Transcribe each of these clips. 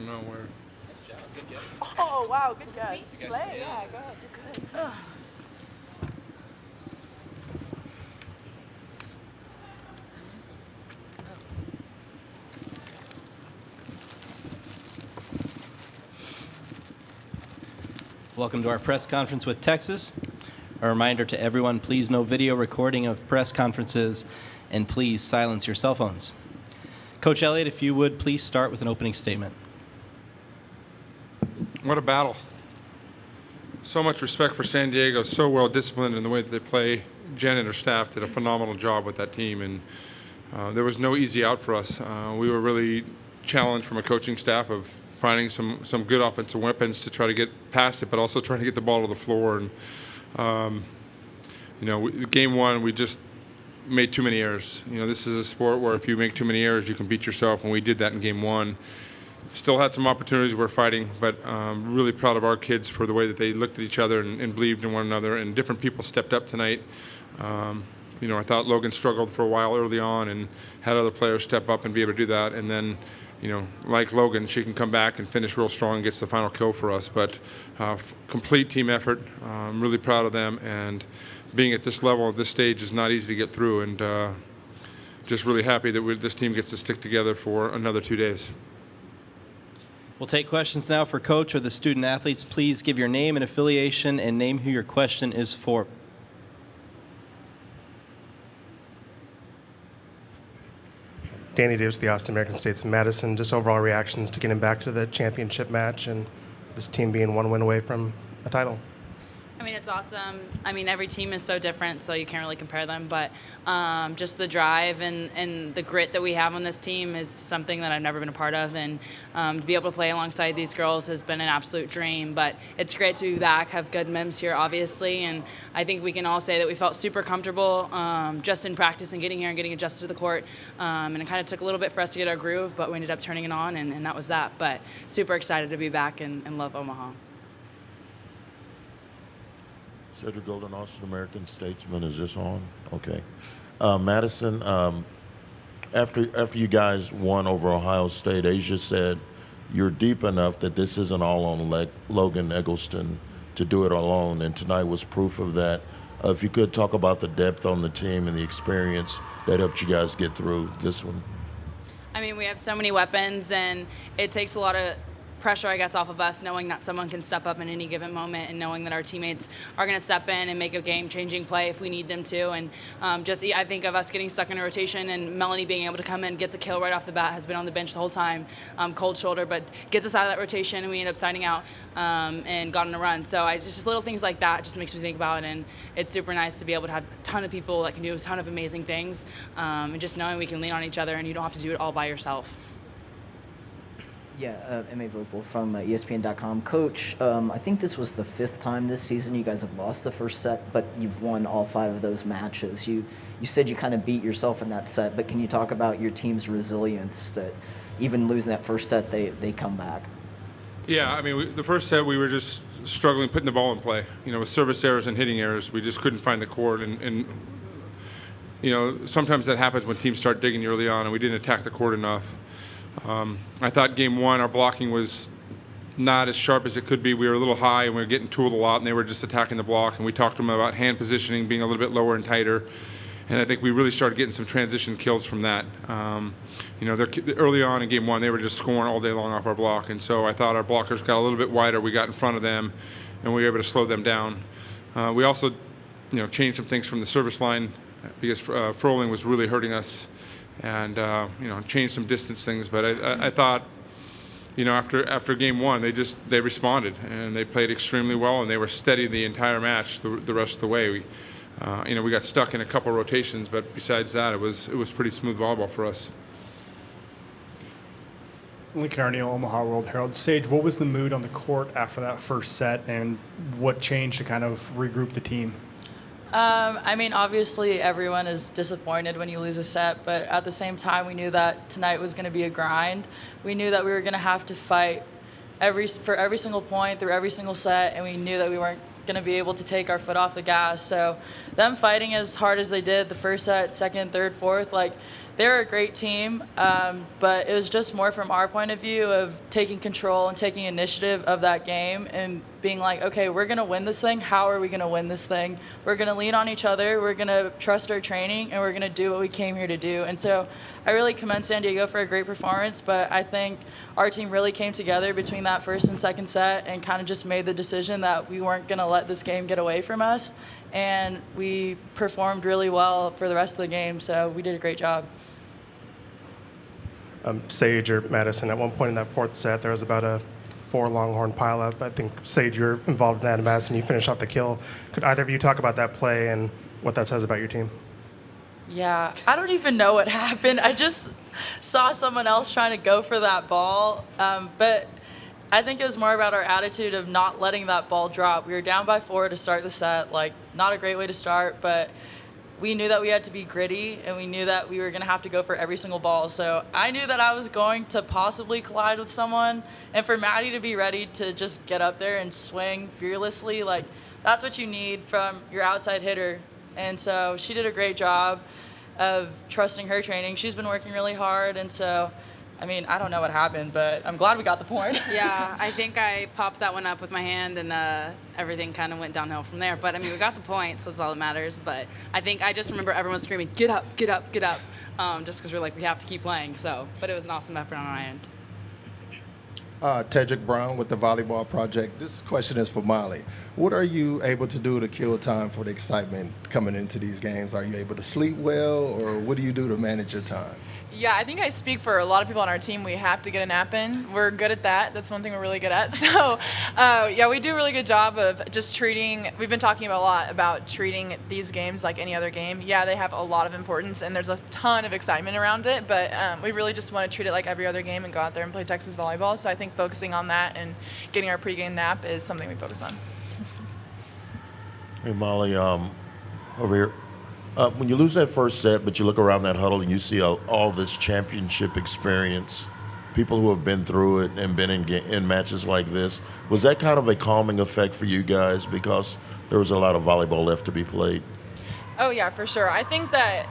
don't know where. Nice job. Good guess. Oh, wow, good guess. Good guess. Slay, yeah, go ahead. You're good. Welcome to our press conference with Texas. A reminder to everyone, please no video recording of press conferences, and please silence your cell phones. Coach Elliott, if you would please start with an opening statement. What a battle. So much respect for San Diego, so well disciplined in the way that they play. Jen and her staff did a phenomenal job with that team, and there was no easy out for us. We were really challenged from a coaching staff of finding some good offensive weapons to try to get past it, but also trying to get the ball to the floor. And game one, we just made too many errors. This is a sport where if you make too many errors, you can beat yourself, and we did that in game one. Still had some opportunities we're fighting, but really proud of our kids for the way that they looked at each other and believed in one another, and different people stepped up tonight. I thought Logan struggled for a while early on and had other players step up and be able to do that, and then like Logan, she can come back and finish real strong and gets the final kill for us. But complete team effort. I'm really proud of them, and being at this level, at this stage, is not easy to get through, and just really happy that this team gets to stick together for another 2 days. We'll take questions now for Coach or the student athletes. Please give your name and affiliation and name who your question is for. Danny Davis, the Austin American States of Madison. Just overall reactions to getting back to the championship match and this team being one win away from a title. I mean, it's awesome. I mean, every team is so different, so you can't really compare them. But just the drive and the grit that we have on this team is something that I've never been a part of. And to be able to play alongside these girls has been an absolute dream. But it's great to be back, have good mems here, obviously. And I think we can all say that we felt super comfortable just in practice and getting here and getting adjusted to the court. And it kind of took a little bit for us to get our groove, but we ended up turning it on, and that was that. But super excited to be back and love Omaha. Cedric Golden, Austin American Statesman. Is this on? Okay. Madison, after you guys won over Ohio State, Asia said you're deep enough that this isn't all on Logan Eggleston to do it alone, and tonight was proof of that. If you could talk about the depth on the team and the experience that helped you guys get through this one. I mean, we have so many weapons, and it takes a lot of pressure, I guess, off of us, knowing that someone can step up in any given moment and knowing that our teammates are going to step in and make a game-changing play if we need them to. And I think of us getting stuck in a rotation and Melanie being able to come in, gets a kill right off the bat, has been on the bench the whole time, cold shoulder, but gets us out of that rotation, and we end up signing out and got on a run. So just little things like that just makes me think about it, and it's super nice to be able to have a ton of people that can do a ton of amazing things, and just knowing we can lean on each other and you don't have to do it all by yourself. Yeah, M.A. Vogel from ESPN.com. Coach, I think this was the 5th time this season you guys have lost the first set, but you've won all 5 of those matches. You said you kind of beat yourself in that set, but can you talk about your team's resilience that even losing that first set, they come back? Yeah, I mean, the first set we were just struggling putting the ball in play. With service errors and hitting errors, we just couldn't find the court, and sometimes that happens when teams start digging early on, and we didn't attack the court enough. I thought game one, our blocking was not as sharp as it could be. We were a little high, and we were getting tooled a lot, and they were just attacking the block. And we talked to them about hand positioning, being a little bit lower and tighter. And I think we really started getting some transition kills from that. Early on in game one, they were just scoring all day long off our block. And so I thought our blockers got a little bit wider. We got in front of them, and we were able to slow them down. We also, changed some things from the service line because Froling was really hurting us. And changed some distance things, but I thought, after game one, they responded and they played extremely well, and they were steady the entire match the rest of the way. We got stuck in a couple rotations, but besides that, it was pretty smooth volleyball for us. Lincoln Arneal, Omaha World-Herald. Sage, what was the mood on the court after that first set, and what changed to kind of regroup the team? I mean, obviously everyone is disappointed when you lose a set, but at the same time, we knew that tonight was going to be a grind. We knew that we were going to have to fight for every single point through every single set, and we knew that we weren't going to be able to take our foot off the gas. So them fighting as hard as they did the first set, second, third, fourth, they're a great team, but it was just more from our point of view of taking control and taking initiative of that game and being like, okay, we're going to win this thing. How are we going to win this thing? We're going to lean on each other. We're going to trust our training, and we're going to do what we came here to do. And so I really commend San Diego for a great performance, but I think our team really came together between that first and second set and kind of just made the decision that we weren't going to let this game get away from us. And we performed really well for the rest of the game, so we did a great job. Sage or Madison, at one point in that fourth set, there was about a 4 Longhorn pileup. I think, Sage, you're involved in that, and Madison, you finished off the kill. Could either of you talk about that play and what that says about your team? Yeah, I don't even know what happened. I just saw someone else trying to go for that ball, but I think it was more about our attitude of not letting that ball drop. We were down by 4 to start the set, like not a great way to start, but we knew that we had to be gritty, and we knew that we were going to have to go for every single ball. So I knew that I was going to possibly collide with someone, and for Maddie to be ready to just get up there and swing fearlessly, like that's what you need from your outside hitter. And so she did a great job of trusting her training. She's been working really hard, and so I mean, I don't know what happened, but I'm glad we got the point. Yeah, I think I popped that one up with my hand, and everything kind of went downhill from there. But, I mean, we got the point, so that's all that matters. But I think I just remember everyone screaming, get up, get up, get up, just because we're like, we have to keep playing. So, but it was an awesome effort on our end. Tedrick Brown with the Volleyball Project. This question is for Molly. What are you able to do to kill time for the excitement coming into these games? Are you able to sleep well, or what do you do to manage your time? Yeah, I think I speak for a lot of people on our team. We have to get a nap in. We're good at that. That's one thing we're really good at. So, yeah, we do a really good job of just treating. We've been talking a lot about treating these games like any other game. Yeah, they have a lot of importance, and there's a ton of excitement around it, but we really just want to treat it like every other game and go out there and play Texas volleyball. So I think focusing on that and getting our pregame nap is something we focus on. Hey, Molly, over here. When you lose that first set, but you look around that huddle and you see all this championship experience, people who have been through it and been in matches like this, was that kind of a calming effect for you guys because there was a lot of volleyball left to be played? Oh, yeah, for sure. I think that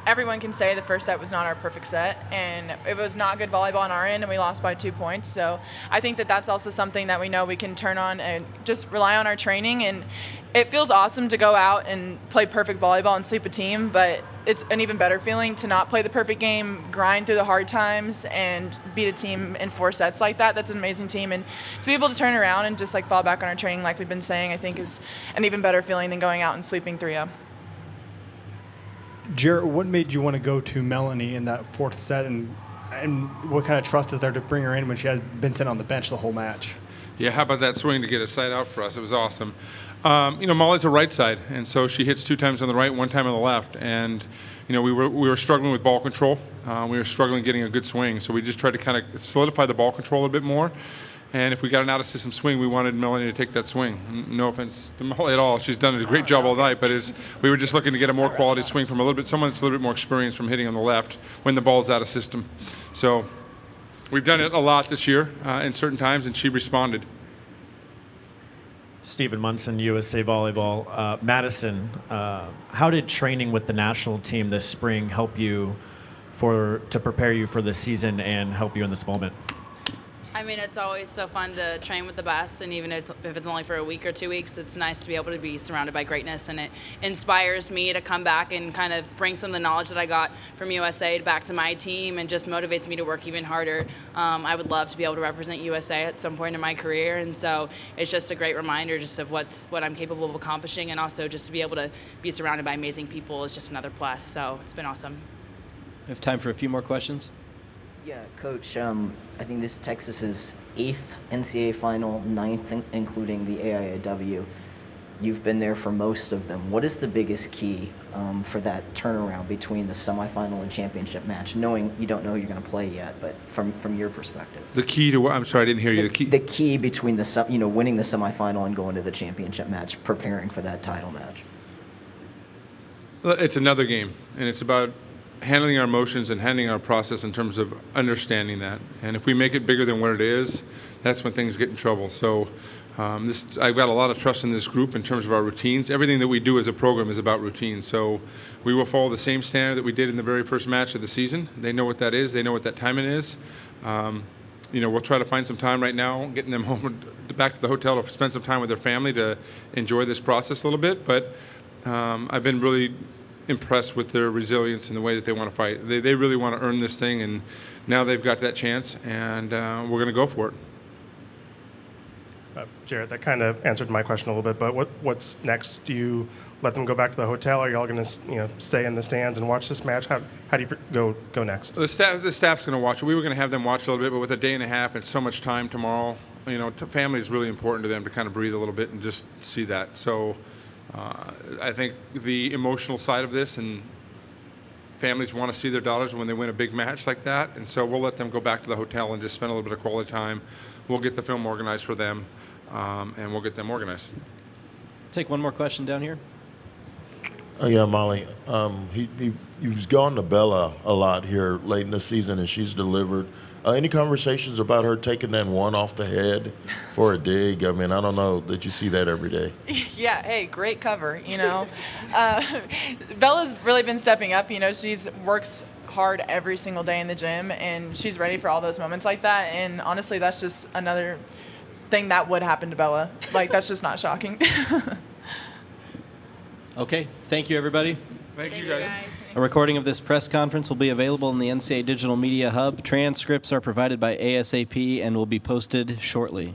everyone can say the first set was not our perfect set, and it was not good volleyball on our end, and we lost by 2 points. So I think that that's also something that we know we can turn on and just rely on our training. And it feels awesome to go out and play perfect volleyball and sweep a team, but it's an even better feeling to not play the perfect game, grind through the hard times, and beat a team in 4 sets like that. That's an amazing team. And to be able to turn around and just like fall back on our training like we've been saying, I think is an even better feeling than going out and sweeping 3-0. Jarrett, what made you want to go to Melanie in that fourth set, and what kind of trust is there to bring her in when she has been sitting on the bench the whole match? Yeah, how about that swing to get a side out for us? It was awesome. Molly's a right side, and so she hits 2 times on the right, 1 time on the left. And, we were struggling with ball control. We were struggling getting a good swing, so we just tried to kind of solidify the ball control a bit more. And if we got an out-of-system swing, we wanted Melanie to take that swing. No offense to Molly at all. She's done a great job all night, but we were just looking to get a more quality swing from someone that's a little bit more experienced from hitting on the left when the ball's out of system. So we've done it a lot this year in certain times, and she responded. Stephen Munson, USA Volleyball. Madison, how did training with the national team this spring help you to prepare you for the season and help you in this moment? I mean, it's always so fun to train with the best, and even if it's only for a week or 2 weeks, it's nice to be able to be surrounded by greatness, and it inspires me to come back and kind of bring some of the knowledge that I got from USA back to my team, and just motivates me to work even harder. I would love to be able to represent USA at some point in my career, and so it's just a great reminder just of what I'm capable of accomplishing, and also just to be able to be surrounded by amazing people is just another plus, so it's been awesome. We have time for a few more questions. Yeah, Coach, I think this is Texas's 8th NCAA final, 9th including the AIAW. You've been there for most of them. What is the biggest key for that turnaround between the semifinal and championship match, knowing you don't know who you're going to play yet, but from your perspective? The key to what? I'm sorry, I didn't hear you. The key between winning the semifinal and going to the championship match, preparing for that title match. Well, it's another game, and it's about handling our emotions and handling our process in terms of understanding that. And if we make it bigger than what it is, that's when things get in trouble. So I've got a lot of trust in this group in terms of our routines. Everything that we do as a program is about routine. So we will follow the same standard that we did in the very first match of the season. They know what that is. They know what that timing is. We'll try to find some time right now, getting them home, back to the hotel to spend some time with their family to enjoy this process a little bit. But I've been really impressed with their resilience and the way that they want to fight. They really want to earn this thing, and now they've got that chance, and we're going to go for it. Jared, that kind of answered my question a little bit, but what's next? Do you let them go back to the hotel? Are you all going to stay in the stands and watch this match? How do you go next? The staff's going to watch it. We were going to have them watch a little bit, but with a day and a half and so much time tomorrow, family is really important to them to kind of breathe a little bit and just see that. So I think the emotional side of this, and families want to see their daughters when they win a big match like that, and so we'll let them go back to the hotel and just spend a little bit of quality time. We'll get the film organized for them, and we'll get them organized. Take one more question down here. Yeah, Molly. He's gone to Bella a lot here late in the season, and she's delivered. Any conversations about her taking that one off the head for a dig? I mean, I don't know that you see that every day. Yeah, hey, great cover, Bella's really been stepping up. She's works hard every single day in the gym, and she's ready for all those moments like that. And honestly, that's just another thing that would happen to Bella. That's just not shocking. Okay, thank you, everybody. Thank you, guys. A recording of this press conference will be available in the NCAA Digital Media Hub. Transcripts are provided by ASAP and will be posted shortly.